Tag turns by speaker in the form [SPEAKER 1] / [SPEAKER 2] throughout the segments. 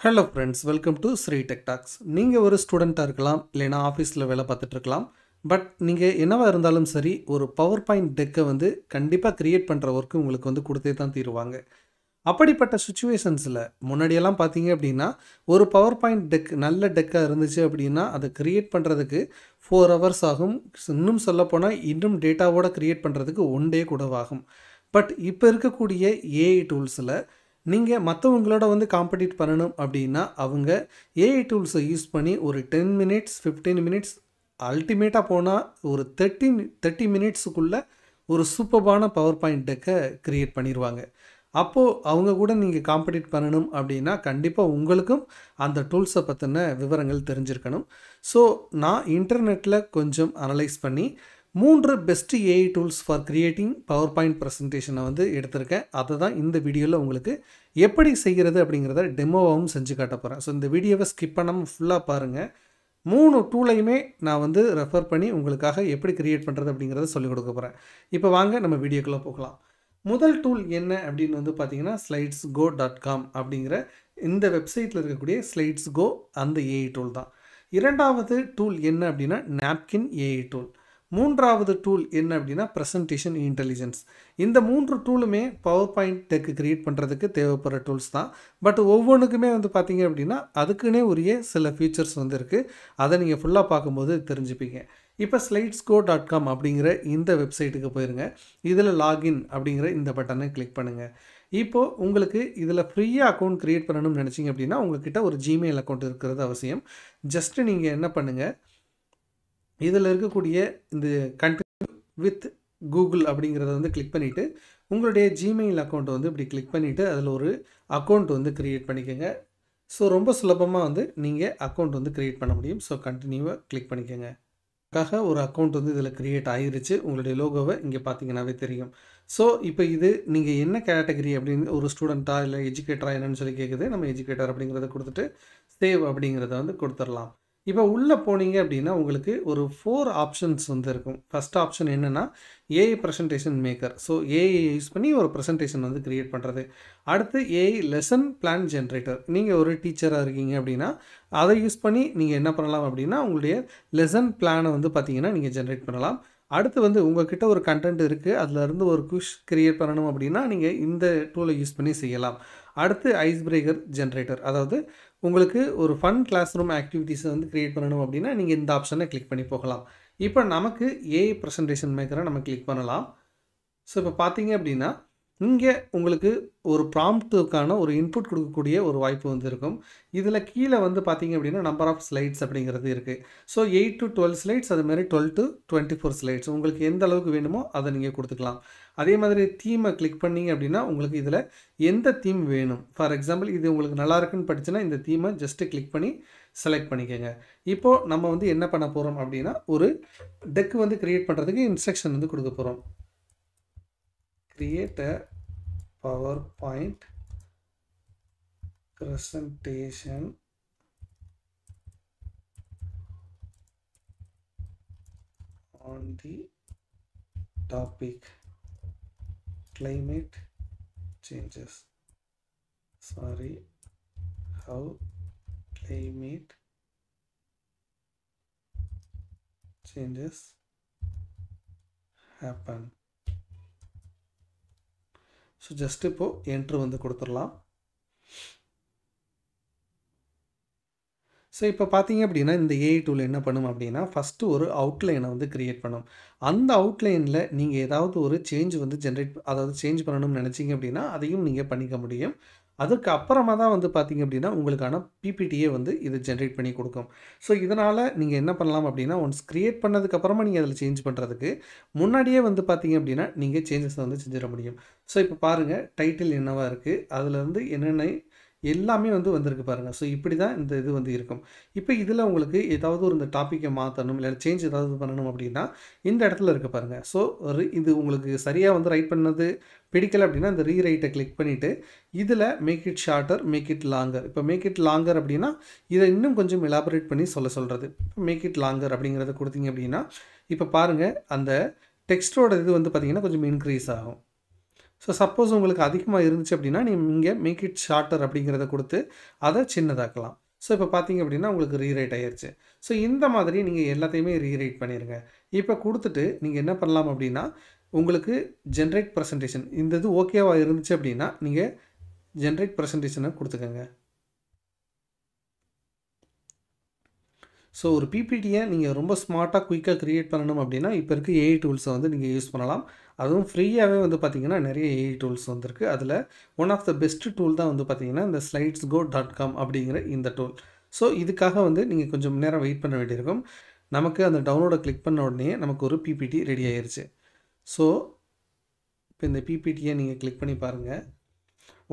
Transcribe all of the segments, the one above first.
[SPEAKER 1] Hello friends, welcome to Sri tech talks. நீங்கள் ஒரு ஸ்டூடெண்ட்டாக இருக்கலாம், இல்லைனா ஆஃபீஸில் வேலை பார்த்துட்டு இருக்கலாம். பட் நீங்கள் என்னவா இருந்தாலும் சரி, ஒரு பவர் பாயிண்ட் டெக்கை வந்து கண்டிப்பாக க்ரியேட் பண்ணுற ஒர்க்கு உங்களுக்கு வந்து கொடுத்தே தான் தீருவாங்க. அப்படிப்பட்ட சுச்சுவேஷன்ஸில் முன்னாடியெல்லாம் பார்த்தீங்க அப்படின்னா, ஒரு பவர் பாயிண்ட் டெக் நல்ல டெக்காக இருந்துச்சு அப்படின்னா அதை க்ரியேட் பண்ணுறதுக்கு 4 ஹவர்ஸ் ஆகும். இன்னும் சொல்லப்போனால் இன்னும் டேட்டாவோட க்ரியேட் பண்ணுறதுக்கு 1 டே கூட ஆகும். பட் இப்போ இருக்கக்கூடிய ஏஐ டூல்ஸில் நீங்கள் மற்றவங்களோட வந்து காம்படிட் பண்ணணும் அப்படின்னா அவங்க ஏஐ டூல்ஸை யூஸ் பண்ணி ஒரு 10 மினிட்ஸ் 15 மினிட்ஸ் அல்டிமேட்டாக போனால் ஒரு 30 மினிட்ஸுக்குள்ளே ஒரு சூப்பர்பான பவர் பாயிண்ட் டெக்கை க்ரியேட் பண்ணிடுவாங்க. அப்போது அவங்க கூட நீங்கள் காம்படிட் பண்ணணும் அப்படின்னா கண்டிப்பாக உங்களுக்கும் அந்த டூல்ஸை பற்றின விவரங்கள் தெரிஞ்சிருக்கணும். ஸோ நான் இன்டர்நெட்டில் கொஞ்சம் அனலைஸ் பண்ணி 3 best AI tools for creating PowerPoint ப்ரெசன்டேஷனை வந்து எடுத்திருக்கேன். அதை தான் இந்த வீடியோவில் உங்களுக்கு எப்படி செய்கிறது அப்படிங்கிறத டெமோவாகவும் செஞ்சு காட்ட போகிறேன். ஸோ இந்த வீடியோவை ஸ்கிப் பண்ணாமல் ஃபுல்லாக பாருங்கள். 3 டூலையுமே நான் வந்து ரெஃபர் பண்ணி உங்களுக்காக எப்படி கிரியேட் பண்ணுறது அப்படிங்கிறத சொல்லிக் கொடுக்க போகிறேன். இப்போ வாங்க நம்ம வீடியோக்குள்ளே போகலாம். முதல் டூல் என்ன அப்படின்னு வந்து பார்த்தீங்கன்னா slidesgo.com அப்படிங்கிற இந்த வெப்சைட்டில் இருக்கக்கூடிய ஸ்லைட்ஸ்கோ அந்த ஏஐ டூல் தான். இரண்டாவது டூல் என்ன அப்படின்னா நாப்கின் ஏஐ டூல். மூன்றாவது டூல் என்ன அப்படின்னா ப்ரெசன்டேஷன் இன்டெலிஜென்ஸ். இந்த 3 டூலுமே பவர் பாயிண்ட் டெக் கிரியேட் பண்ணுறதுக்கு தேவைப்படுற டூல்ஸ் தான். பட் ஒவ்வொன்றுக்குமே வந்து பார்த்தீங்க அப்படின்னா அதுக்குன்னே உரிய சில ஃபீச்சர்ஸ் வந்து இருக்குது. அதை நீங்கள் ஃபுல்லாக பார்க்கும்போது தெரிஞ்சுப்பீங்க. இப்போ slidesgo.com அப்படிங்கிற இந்த வெப்சைட்டுக்கு போயிருங்க. இதில் லாகின் அப்படிங்கிற இந்த பட்டனை கிளிக் பண்ணுங்கள். இப்போது உங்களுக்கு இதில் ஃப்ரீயாக அக்கௌண்ட் க்ரியேட் பண்ணணும்னு நினச்சிங்க அப்படின்னா உங்கள்கிட்ட ஒரு ஜிமெயில் அக்கௌண்ட் இருக்கிறது அவசியம். ஜஸ்ட்டு நீங்கள் என்ன பண்ணுங்கள், இதில் இருக்கக்கூடிய இந்த கண்டினியூ வித் கூகுள் அப்படிங்கிறத வந்து கிளிக் பண்ணிவிட்டு உங்களுடைய ஜிமெயில் அக்கௌண்ட்டை வந்து இப்படி கிளிக் பண்ணிவிட்டு அதில் ஒரு அக்கௌண்ட் வந்து க்ரியேட் பண்ணிக்கோங்க. ஸோ ரொம்ப சுலபமாக வந்து நீங்கள் அக்கௌண்ட் வந்து க்ரியேட் பண்ண முடியும். ஸோ கண்டினியூவாக கிளிக் பண்ணிக்கோங்க. ஒரு அக்கௌண்ட் வந்து இதில் க்ரியேட் ஆகிருச்சு. உங்களுடைய லோகோவை இங்கே பார்த்தீங்கன்னாவே தெரியும். ஸோ இப்போ இது நீங்கள் என்ன கேட்டகரி அப்படின்னு ஒரு ஸ்டூடெண்ட்டா இல்லை எஜுகேட்டரா என்னன்னு சொல்லி கேட்குது. நம்ம எஜுகேட்டர் அப்படிங்கிறத கொடுத்துட்டு சேவ் அப்படிங்கிறத வந்து கொடுத்துடலாம். இப்போ உள்ளே போனீங்க அப்படின்னா உங்களுக்கு ஒரு 4 ஆப்ஷன்ஸ் வந்து இருக்கும். ஃபஸ்ட் ஆப்ஷன் என்னென்னா AI presentation maker. So AI use பண்ணி ஒரு ப்ரெசன்டேஷன் வந்து க்ரியேட் பண்ணுறது. அடுத்து ஏஐ லெசன் பிளான் ஜென்ரேட்டர். நீங்கள் ஒரு டீச்சராக இருக்கீங்க அப்படின்னா அதை யூஸ் பண்ணி நீங்கள் என்ன பண்ணலாம் அப்படின்னா உங்களுடைய லெசன் பிளானை வந்து பார்த்தீங்கன்னா நீங்கள் ஜென்ரேட் பண்ணலாம். அடுத்து வந்து உங்கள்கிட்ட ஒரு கண்டென்ட் இருக்குது, அதிலேருந்து ஒரு குவிஸ் க்ரியேட் பண்ணணும் அப்படின்னா நீங்கள் இந்த டூலை யூஸ் பண்ணி செய்யலாம். அடுத்து ஐஸ் பிரேக்கர் ஜென்ரேட்டர். அதாவது உங்களுக்கு ஒரு ஃபன் கிளாஸ் ரூம் ஆக்டிவிட்டீஸை வந்து க்ரியேட் பண்ணணும் அப்படின்னா நீங்கள் இந்த ஆப்ஷனை கிளிக் பண்ணி போகலாம். இப்போ நமக்கு ஏஐ ப்ரெசன்டேஷன் மேக்கரை நம்ம கிளிக் பண்ணலாம். ஸோ இப்போ பார்த்தீங்க அப்படின்னா இங்கே உங்களுக்கு ஒரு ப்ராம்ப்ட்டுக்கான ஒரு இன்புட் கொடுக்கக்கூடிய ஒரு வாய்ப்பு வந்து இருக்கும். இதில் கீழே வந்து பார்த்தீங்க அப்படின்னா நம்பர் ஆஃப் ஸ்லைட்ஸ் அப்படிங்கிறது இருக்குது. ஸோ 8 to 12 ஸ்லைட்ஸ், அதுமாதிரி 12 to 24 ஸ்லைட்ஸ் உங்களுக்கு எந்த அளவுக்கு வேணுமோ அதை நீங்கள் கொடுத்துக்கலாம். அதே மாதிரி தீமை கிளிக் பண்ணிங்க அப்படின்னா உங்களுக்கு இதில் எந்த தீம் வேணும். ஃபார் எக்ஸாம்பிள் இது உங்களுக்கு நல்லா இருக்குன்னு படிச்சுன்னா இந்த தீமை ஜஸ்ட்டு கிளிக் பண்ணி செலக்ட் பண்ணிக்கோங்க. இப்போது நம்ம வந்து என்ன பண்ண போகிறோம் அப்படின்னா ஒரு டெக் வந்து க்ரியேட் பண்ணுறதுக்கு இன்ஸ்ட்ரக்ஷன் வந்து கொடுக்க போகிறோம். Create a PowerPoint presentation on the topic climate changes. How climate changes happen. So just இப்போது என்ட்ரு வந்து கொடுத்துடலாம். ஸோ இப்போ பார்த்தீங்க அப்படின்னா இந்த ஏஐ டூல் என்ன பண்ணும் அப்படின்னா ஃபஸ்ட்டு ஒரு அவுட்லைனை வந்து க்ரியேட் பண்ணும். அந்த அவுட்லைனில் நீங்கள் ஏதாவது ஒரு சேஞ்ச் வந்து சேஞ்ச் பண்ணணும்னு நினச்சிங்க அப்படின்னா அதையும் நீங்கள் பண்ணிக்க முடியும். அதுக்கு அப்புறமா தான் வந்து பார்த்தீங்க அப்படின்னா உங்களுக்கான பிபிடியே வந்து இது ஜென்ரேட் பண்ணி கொடுக்கும். ஸோ இதனால் நீங்கள் என்ன பண்ணலாம் அப்படின்னா ஒன்ஸ் க்ரியேட் பண்ணதுக்கப்புறமா நீங்கள் அதில் சேஞ்ச் பண்ணுறதுக்கு முன்னாடியே வந்து பார்த்தீங்க அப்படின்னா நீங்கள் சேஞ்சஸை வந்து செஞ்சிட முடியும். ஸோ இப்போ பாருங்கள் டைட்டில் என்னவாக இருக்குது, அதில் வந்து என்னென்ன எல்லாமே வந்து வந்திருக்கு பாருங்கள். ஸோ இப்படி தான் இந்த இது வந்து இருக்கும். இப்போ இதில் உங்களுக்கு ஏதாவது ஒரு இந்த டாப்பிக்கை மாற்றணும் இல்லை சேஞ்ச் ஏதாவது பண்ணணும் அப்படின்னா இந்த இடத்துல இருக்க பாருங்கள். ஸோ இது உங்களுக்கு சரியாக வந்து ரைட் பண்ணது பிடிக்கலை அப்படின்னா இந்த ரீரைட்டை கிளிக் பண்ணிவிட்டு இதில் make it shorter, make it longer. இப்போ மேக் இட் லாங்கர் அப்படின்னா இதை இன்னும் கொஞ்சம் எலாபரேட் பண்ணி சொல்கிறது. இப்போ மேக் இட் லாங்கர் அப்படிங்கிறத கொடுத்தீங்க அப்படின்னா இப்போ பாருங்கள் அந்த டெக்ஸ்ட்டோட இது வந்து பார்த்திங்கன்னா கொஞ்சம் இன்க்ரீஸ் ஆகும். ஸோ சப்போஸ் உங்களுக்கு அதிகமாக இருந்துச்சு அப்படின்னா நீங்கள் மேக் இட் ஷார்ட்டர் அப்படிங்கிறத கொடுத்து அதை சின்னதாக்கலாம். ஸோ இப்போ பார்த்தீங்க அப்படின்னா உங்களுக்கு ரீரைட் ஆயிருச்சு. ஸோ இந்த மாதிரி நீங்கள் எல்லாத்தையுமே ரீரைட் பண்ணிடுங்க. இப்போ கொடுத்துட்டு நீங்கள் என்ன பண்ணலாம் அப்படின்னா உங்களுக்கு ஜென்ரேட் ப்ரெசன்டேஷன் இந்த இது ஓகேவா இருந்துச்சு அப்படின்னா நீங்கள் ஜென்ரேட் ப்ரெசன்டேஷனை கொடுத்துக்கோங்க. ஸோ ஒரு பிபிடியை நீங்கள் ரொம்ப ஸ்மார்ட்டாக குயிக்காக க்ரியேட் பண்ணணும் அப்படின்னா இப்போ இருக்க ஏஐ டூல்ஸை வந்து நீங்கள் யூஸ் பண்ணலாம். அதுவும் ஃப்ரீயாகவே வந்து பார்த்திங்கன்னா நிறைய ஏஐ டூல்ஸ் வந்திருக்கு. அதில் one of the best tool தான் வந்து பார்த்திங்கன்னா இந்த slidesgo.com அப்படிங்கிற இந்த டூல். ஸோ இதுக்காக வந்து நீங்கள் கொஞ்சம் நேரம் வெயிட் பண்ண வேண்டியிருக்கும். நமக்கு அந்த டவுன்லோடை கிளிக் பண்ண உடனே நமக்கு ஒரு பிபிடி ரெடி ஆயிருச்சு. ஸோ இப்போ இந்த பிபிடியை நீங்கள் கிளிக் பண்ணி பாருங்கள்.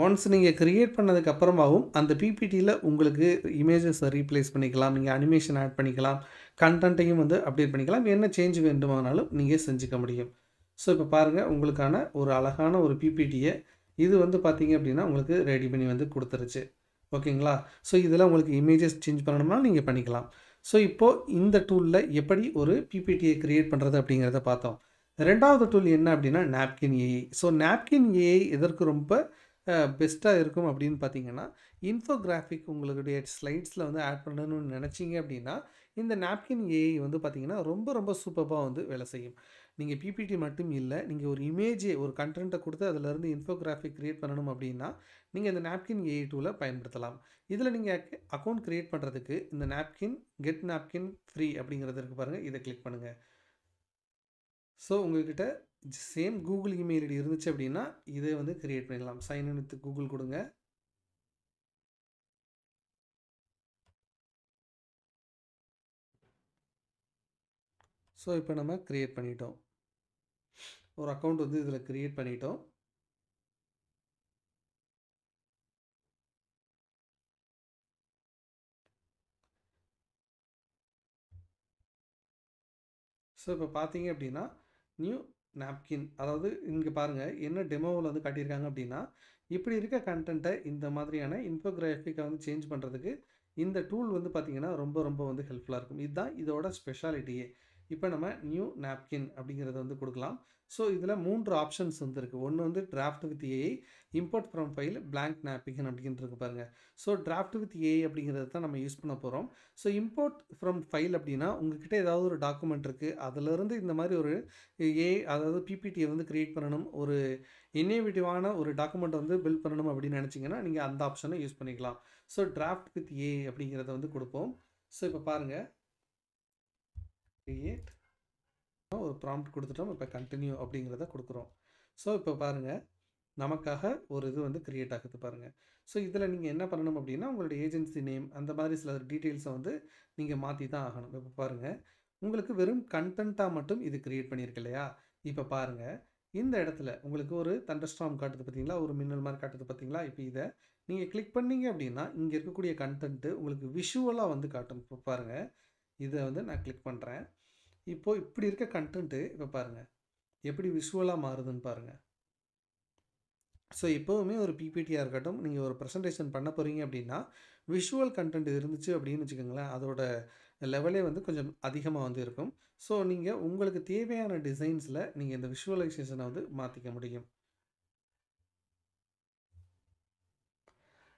[SPEAKER 1] ஒன்ஸ் நீங்கள் க்ரியேட் பண்ணதுக்கு அப்புறமாவும் அந்த பிபிடியில் உங்களுக்கு இமேஜஸை ரீப்ளேஸ் பண்ணிக்கலாம், நீங்கள் அனிமேஷன் ஆட் பண்ணிக்கலாம், கண்டென்ட்டையும் வந்து அப்டேட் பண்ணிக்கலாம், என்ன சேஞ்ச் வேண்டுமானாலும் நீங்கள் செஞ்சுக்க முடியும். ஸோ இப்போ பாருங்கள் உங்களுக்கான ஒரு அழகான ஒரு பிபிடியை இது வந்து பார்த்தீங்க அப்படின்னா உங்களுக்கு ரெடி பண்ணி வந்து கொடுத்துருச்சு. ஓகேங்களா? ஸோ இதில் உங்களுக்கு இமேஜஸ் சேஞ்ச் பண்ணணும்னா நீங்கள் பண்ணிக்கலாம். ஸோ இப்போது இந்த டூலில் எப்படி ஒரு பிபிடியை க்ரியேட் பண்ணுறது அப்படிங்கிறத பார்த்தோம். ரெண்டாவது டூல் என்ன அப்படின்னா napkin AI. So napkin AI எதற்கு ரொம்ப பெஸ்ட்டாக இருக்கும் அப்படின்னு பார்த்தீங்கன்னா, இன்ஃபோகிராஃபிக் உங்களுடைய ஸ்லைட்ஸில் வந்து ஆட் பண்ணணும்னு நினச்சிங்க அப்படின்னா, இந்த நாப்கின் ஏஐ வந்து பார்த்தீங்கன்னா, ரொம்ப ரொம்ப சூப்பர்பாக வந்து வேலை செய்யும். நீங்கள் பிபிடி மட்டும் இல்லை, நீங்கள் ஒரு இமேஜே ஒரு கண்டென்ட்டை கொடுத்து அதிலேருந்து இன்ஃபோகிராஃபிக் கிரியேட் பண்ணணும் அப்படின்னா, நீங்கள் இந்த நாப்கின் ஏஐ டூலை பயன்படுத்தலாம். இதில் நீங்கள் அக்கௌண்ட் கிரியேட் பண்ணுறதுக்கு இந்த நாப்கின் கெட் நாப்கின் ஃப்ரீ அப்படிங்கிறது இருக்குது பாருங்கள், இதை கிளிக் பண்ணுங்கள். ஸோ உங்கள்கிட்ட சேம் கூகுள் இமெயில் ஐடி இருந்துச்சு அப்படின்னா இதை வந்து கிரியேட் பண்ணிடலாம். சைன்இன் வித் கூகுள் கொடுங்க. ஸோ இப்போ நம்ம கிரியேட் பண்ணிட்டோம். ஒரு அக்கௌண்ட் வந்து இதில் கிரியேட் பண்ணிட்டோம். ஸோ இப்போ பார்த்தீங்க அப்படின்னா நியூ நாப்கின், அதாவது இங்கே பாருங்கள் என்ன டெமோவில் வந்து காட்டியிருக்காங்க அப்படின்னா, இப்படி இருக்க கண்டென்ட்டை இந்த மாதிரியான இன்ஃபோகிராஃபிக்கை வந்து சேஞ்ச் பண்ணுறதுக்கு இந்த டூல் வந்து பார்த்திங்கன்னா ரொம்ப ரொம்ப வந்து ஹெல்ப்ஃபுல்லாக இருக்கும். இதுதான் இதோட ஸ்பெஷாலிட்டியே. இப்போ நம்ம நியூ நாப்கின் அப்படிங்கிறத வந்து கொடுக்கலாம். ஸோ இதில் 3 ஆப்ஷன்ஸ் வந்து இருக்குது. ஒன்று வந்து draft with AI, import from file, blank napkin அப்படின்ட்டு இருக்கு பாருங்கள். ஸோ டிராஃப்ட் வித் ஏஐ அப்படிங்கிறது தான் நம்ம யூஸ் பண்ண போகிறோம். ஸோ இம்போர்ட் ஃப்ரம் ஃபைல் அப்படின்னா உங்ககிட்ட ஏதாவது ஒரு டாக்குமெண்ட் இருக்குது, அதிலிருந்து இந்த மாதிரி ஒரு அதாவது பிபிடியை வந்து க்ரியேட் பண்ணணும், ஒரு இன்னோவேட்டிவான ஒரு டாக்குமெண்ட் வந்து பில்ட் பண்ணணும் அப்படின்னு நினச்சிங்கன்னா நீங்கள் அந்த ஆப்ஷனை யூஸ் பண்ணிக்கலாம். ஸோ டிராஃப்ட் வித் ஏஐ அப்படிங்கிறத வந்து கொடுப்போம். ஸோ இப்போ பாருங்கள் கிரியேட் ஒரு ப்ராம்ப்ட் கொடுத்துட்டோம். இப்போ கண்டினியூ அப்படிங்கிறத கொடுக்குறோம். ஸோ இப்போ பாருங்கள் நமக்காக ஒரு இது வந்து கிரியேட் ஆகுது பாருங்கள். ஸோ இதில் நீங்கள் என்ன பண்ணணும் அப்படின்னா உங்களுடைய ஏஜென்சி நேம் அந்த மாதிரி சில டீட்டெயில்ஸை வந்து நீங்கள் மாற்றி தான் ஆகணும். இப்போ பாருங்கள் உங்களுக்கு வெறும் கண்டென்ட்டாக மட்டும் இது கிரியேட் பண்ணியிருக்கு இல்லையா? இப்போ பாருங்கள் இந்த இடத்துல உங்களுக்கு ஒரு தண்டர்ஸ்டார்ம் காட்டுது பார்த்தீங்களா, ஒரு மின்னல் மாதிரி காட்டுது பார்த்தீங்களா? இப்போ இதை நீங்கள் கிளிக் பண்ணீங்க அப்படின்னா இங்கே இருக்கக்கூடிய கண்டென்ட்டு உங்களுக்கு விஷுவலாக வந்து காட்டும். இப்போ பாருங்கள் இதை வந்து நான் கிளிக் பண்ணுறேன். இப்போது இப்படி இருக்க கண்டென்ட்டு இப்போ பாருங்கள் எப்படி விஷுவலாக மாறுதுன்னு பாருங்கள். ஸோ எப்போவுமே ஒரு பிபிடியாக இருக்கட்டும், நீங்கள் ஒரு ப்ரெசன்டேஷன் பண்ண போகிறீங்க அப்படின்னா விஷுவல் கண்டென்ட் இருந்துச்சு அப்படின்னு வச்சுக்கோங்களேன், அதோட லெவலே வந்து கொஞ்சம் அதிகமாக வந்து இருக்கும். ஸோ நீங்கள் உங்களுக்கு தேவையான டிசைன்ஸில் நீங்கள் இந்த விஷுவலைசேஷனை வந்து மாற்றிக்க முடியும்.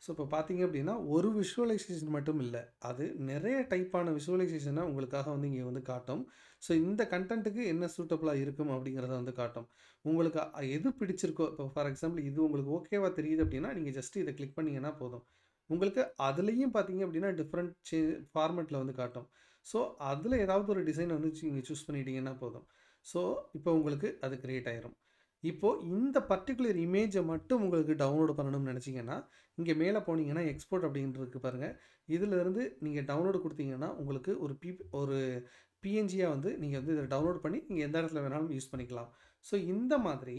[SPEAKER 1] ஸோ இப்போ பார்த்தீங்க அப்படின்னா ஒரு விஷுவலைசேஷன் மட்டும் இல்லை, அது நிறைய டைப்பான விஷுவலைசேஷனை உங்களுக்காக வந்து இங்கே வந்து காட்டும். ஸோ இந்த கண்டென்ட்டுக்கு என்ன சூட்டபுளாக இருக்கும் அப்படிங்கிறத வந்து காட்டும். உங்களுக்கு எது பிடிச்சிருக்கோ, இப்போ ஃபார் எக்ஸாம்பிள் இது உங்களுக்கு ஓகேவா தெரியுது அப்படின்னா நீங்கள் ஜஸ்ட் இதை கிளிக் பண்ணிங்கன்னா போதும். உங்களுக்கு அதுலேயும் பார்த்தீங்க அப்படின்னா டிஃப்ரெண்ட் ஃபார்மேட்டில் வந்து காட்டும். ஸோ அதில் ஏதாவது ஒரு டிசைனை வந்து நீங்கள் சூஸ் பண்ணிட்டீங்கன்னா போதும். ஸோ இப்போ உங்களுக்கு அது கிரியேட் ஆயிரும். இப்போது இந்த பர்டிகுலர் இமேஜை மட்டும் உங்களுக்கு டவுன்லோட் பண்ணணும்னு நினச்சிங்கன்னா இங்கே மேலே போனீங்கன்னா எக்ஸ்போர்ட் அப்படின்றது பாருங்கள். இதிலிருந்து நீங்கள் டவுன்லோடு கொடுத்தீங்கன்னா உங்களுக்கு ஒரு பிஎன்ஜியாக வந்து நீங்கள் வந்து இதை டவுன்லோட் பண்ணி நீங்கள் எந்த இடத்துல வேணாலும் யூஸ் பண்ணிக்கலாம். ஸோ இந்த மாதிரி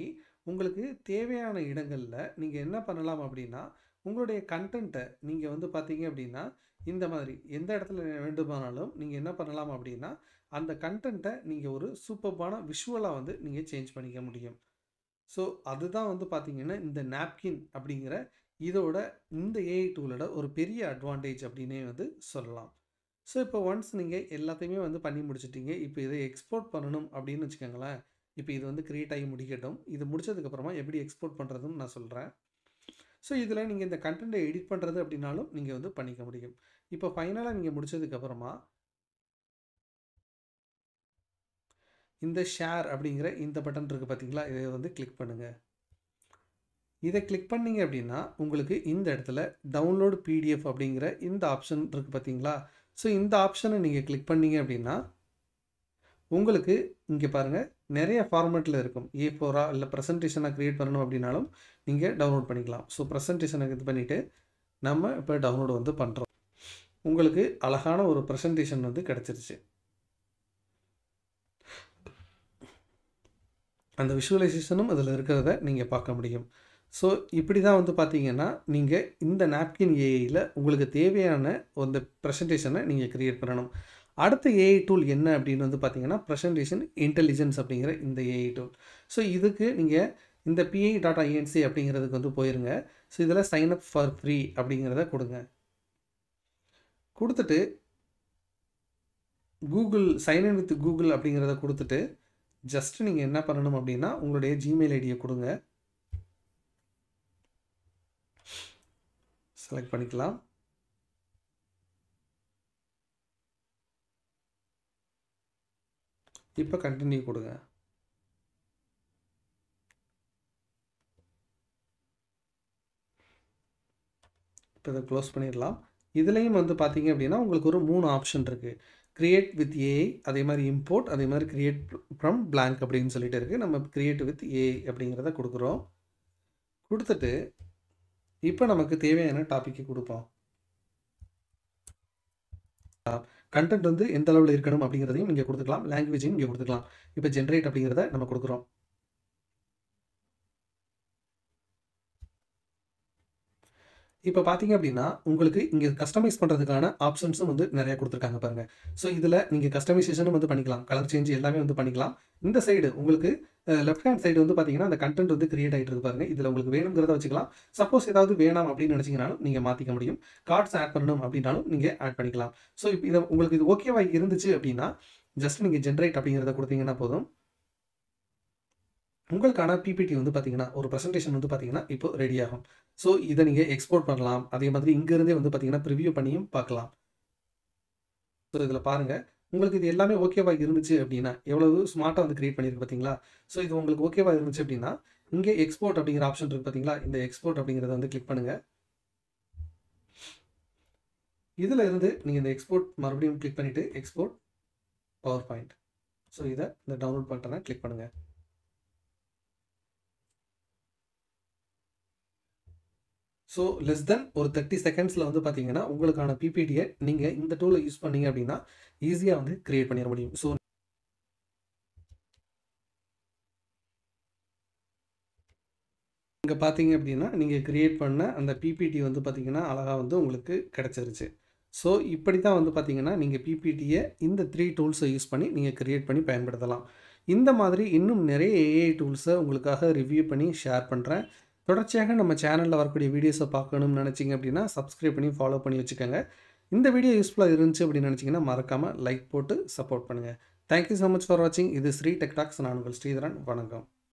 [SPEAKER 1] உங்களுக்கு தேவையான இடங்களில் நீங்கள் என்ன பண்ணலாம் அப்படின்னா உங்களுடைய கண்டென்ட்டை நீங்கள் வந்து பார்த்தீங்க அப்படின்னா இந்த மாதிரி எந்த இடத்துல வேண்டுமானாலும் நீங்கள் என்ன பண்ணலாம் அப்படின்னா அந்த கண்டென்ட்டை நீங்கள் ஒரு சூப்பர்பான விஷுவலாக வந்து நீங்கள் சேஞ்ச் பண்ணிக்க முடியும். ஸோ அதுதான் வந்து பார்த்தீங்கன்னா இந்த நாப்கின் அப்படிங்கிற இதோட இந்த ஏஐ டூலோட ஒரு பெரிய அட்வான்டேஜ் அப்படின்னே வந்து சொல்லலாம். ஸோ இப்போ ஒன்ஸ் நீங்கள் எல்லாத்தையுமே வந்து பண்ணி முடிச்சிட்டிங்க, இப்போ இதை எக்ஸ்போர்ட் பண்ணணும் அப்படின்னு வச்சுக்கோங்களேன். இப்போ இது வந்து கிரியேட் ஆகி முடிக்கட்டும். இது முடிச்சதுக்கப்புறமா எப்படி எக்ஸ்போர்ட் பண்ணுறதுன்னு நான் சொல்கிறேன். ஸோ இதில் நீங்கள் இந்த கண்டென்ட்டை எடிட் பண்ணுறது அப்படின்னாலும் நீங்கள் வந்து பண்ணிக்க முடியும். இப்போ ஃபைனலாக நீங்கள் முடிச்சதுக்கப்புறமா இந்த ஷேர் அப்படிங்கிற இந்த பட்டன் இருக்குது பார்த்தீங்களா, இதை வந்து கிளிக் பண்ணுங்கள். இதை கிளிக் பண்ணீங்க அப்படின்னா உங்களுக்கு இந்த இடத்துல டவுன்லோட் பிடிஎஃப் அப்படிங்கிற இந்த ஆப்ஷன் இருக்குது பார்த்தீங்களா. ஸோ இந்த ஆப்ஷனை நீங்கள் கிளிக் பண்ணீங்க அப்படின்னா உங்களுக்கு இங்கே பாருங்கள் நிறைய ஃபார்மேட்டில் இருக்கும். A4 இல்லை ப்ரெசன்டேஷனாக க்ரியேட் பண்ணணும் அப்படின்னாலும் நீங்கள் டவுன்லோட் பண்ணிக்கலாம். ஸோ ப்ரெசன்டேஷனை இது பண்ணிவிட்டு நம்ம இப்போ டவுன்லோடு வந்து பண்ணுறோம். உங்களுக்கு அழகான ஒரு ப்ரெசன்டேஷன் வந்து கிடச்சிருச்சு. அந்த விஷுவலைசேஷனும் அதில் இருக்கிறத நீங்கள் பார்க்க முடியும். ஸோ இப்படி தான் வந்து பார்த்தீங்கன்னா நீங்கள் இந்த நாப்கின் ஏஐயில் உங்களுக்கு தேவையான அந்த ப்ரெசன்டேஷனை நீங்கள் க்ரியேட் பண்ணணும். அடுத்த ஏஐ டூல் என்ன அப்படின்னு வந்து பார்த்தீங்கன்னா ப்ரெசன்டேஷன் இன்டெலிஜென்ஸ் அப்படிங்கிற இந்த ஏஐ டூல். ஸோ இதுக்கு நீங்கள் இந்த pi.inc அப்படிங்கிறதுக்கு வந்து போயிருங்க. ஸோ இதில் சைன் அப் ஃபார் ஃப்ரீ அப்படிங்கிறத கொடுங்க. கொடுத்துட்டு கூகுள் சைன்இன் வித் கூகுள் அப்படிங்கிறத கொடுத்துட்டு ஜஸ்ட் நீங்கள் என்ன பண்ணணும் அப்படின்னா உங்களுடைய ஜிமெயில் ஐடியை கொடுங்க. செலக்ட் பண்ணிக்கலாம். இப்போ கண்டினியூ கொடுங்க. இப்போ இதை க்ளோஸ் பண்ணிடலாம். இதுலேயும் வந்து பார்த்தீங்க அப்படின்னா உங்களுக்கு ஒரு 3 ஆப்ஷன் இருக்குது. கிரியேட் வித் ஏஐ, அதே மாதிரி இம்போர்ட், அதே மாதிரி கிரியேட் ஃப்ரம் blank அப்படின்னு சொல்லிட்டு இருக்குது. நம்ம கிரியேட் வித் ஏஐ அப்படிங்கிறத கொடுக்குறோம். கொடுத்துட்டு இப்போ நமக்கு தேவையான டாப்பிக்கு கொடுப்போம். கண்டென்ட் வந்து எந்த அளவில் இருக்கணும் அப்படிங்கிறதையும் நீங்கள் கொடுத்துக்கலாம். லாங்குவேஜையும் நீங்கள் கொடுத்துக்கலாம். இப்போ ஜென்ரேட் அப்படிங்கிறத நம்ம கொடுக்குறோம். இப்போ பார்த்தீங்க அப்படின்னா உங்களுக்கு இங்கே கஸ்டமைஸ் பண்ணுறதுக்கான ஆப்ஷன்ஸும் வந்து நிறைய கொடுத்துருக்காங்க பாருங்கள். ஸோ இதில் நீங்கள் கஸ்டமைசேஷனும் வந்து பண்ணிக்கலாம். கலர் சேஞ்ச் எல்லாமே வந்து பண்ணிக்கலாம். இந்த சைடு உங்களுக்கு லெஃப்ட் ஹேண்ட் சைடு வந்து பார்த்தீங்கன்னா அந்த கண்டென்ட் வந்து கிரியேட் ஆகிட்டு இருக்கு பாருங்கள். இதில் உங்களுக்கு வேணுங்கிறத வச்சுக்கலாம். சப்போஸ் ஏதாவது வேணாம் அப்படின்னு நினச்சிங்கனாலும் நீங்கள் மாற்றிக்க முடியும். கார்ட்ஸ் ஆட் பண்ணணும் அப்படின்னாலும் நீங்கள் ஆட் பண்ணிக்கலாம். ஸோ இப்போ இதை உங்களுக்கு இது ஓகேவாக இருந்துச்சு அப்படின்னா ஜஸ்ட் நீங்கள் ஜென்ரேட் அப்படிங்கிறத கொடுத்தீங்கன்னா போதும். உங்களுக்கான பிபிடி வந்து பார்த்தீங்கன்னா ஒரு ப்ரெசன்டேஷன் வந்து பார்த்தீங்கன்னா இப்போ ரெடி ஆகும். ஸோ இதை நீங்கள் எக்ஸ்போர்ட் பண்ணலாம். அதே மாதிரி இங்கேருந்தே வந்து பார்த்தீங்கன்னா ப்ரிவியூ பண்ணியும் பார்க்கலாம். ஸோ இதில் பாருங்கள் உங்களுக்கு இது எல்லாமே ஓகேவாக இருந்துச்சு அப்படின்னா எவ்வளவு ஸ்மார்ட்டாக வந்து கிரியேட் பண்ணியிருக்கு பார்த்தீங்களா. ஸோ இது உங்களுக்கு ஓகேவாக இருந்துச்சு அப்படின்னா இங்கே எக்ஸ்போர்ட் அப்படிங்கிற ஆப்ஷன் இருக்குது பார்த்தீங்களா. இந்த எக்ஸ்போர்ட் அப்படிங்கிறத வந்து கிளிக் பண்ணுங்கள். இதில் இருந்து நீங்கள் இந்த எக்ஸ்போர்ட் மறுபடியும் கிளிக் பண்ணிவிட்டு எக்ஸ்போர்ட் பவர் பாயிண்ட். ஸோ இதை இந்த டவுன்லோட் பட்டனை கிளிக் பண்ணுங்கள். ஸோ லெஸ் தென் ஒரு 30 செகண்ட்ஸில் வந்து பார்த்தீங்கன்னா உங்களுக்கான பிபிடியை நீங்கள் இந்த டூலை யூஸ் பண்ணீங்க அப்படின்னா ஈஸியாக வந்து கிரியேட் பண்ணிட முடியும். ஸோ இங்கே பார்த்தீங்க அப்படின்னா நீங்கள் கிரியேட் பண்ண அந்த பிபிடி வந்து பார்த்தீங்கன்னா அழகாக வந்து உங்களுக்கு கிடச்சிருச்சு. ஸோ இப்படி தான் வந்து பார்த்தீங்கன்னா நீங்கள் பிபிடியை இந்த 3 டூல்ஸை யூஸ் பண்ணி நீங்கள் கிரியேட் பண்ணி பயன்படுத்தலாம். இந்த மாதிரி இன்னும் நிறைய ஏஐ டூல்ஸை உங்களுக்காக ரிவ்யூ பண்ணி ஷேர் பண்ணுறேன். தொடர்ச்சியாக நம்ம சேனலில் வரக்கூடிய வீடியோஸை பார்க்கணும்னு நினச்சிங்க அப்படின்னா சப்ஸ்கிரைப் பண்ணி ஃபாலோ பண்ணி வச்சுக்கோங்க. இந்த வீடியோ யூஸ்ஃபுல்லாக இருந்துச்சு அப்படின்னு நினச்சிங்கன்னா மறக்காமல் லைக் போட்டு சப்போர்ட் பண்ணுங்கள். தேங்க்யூ ஸோ மச் ஃபார் வாட்சிங். இது ஸ்ரீ டெக் டாக்ஸ். நான் உங்கள் ஸ்ரீதரன். வணக்கம்.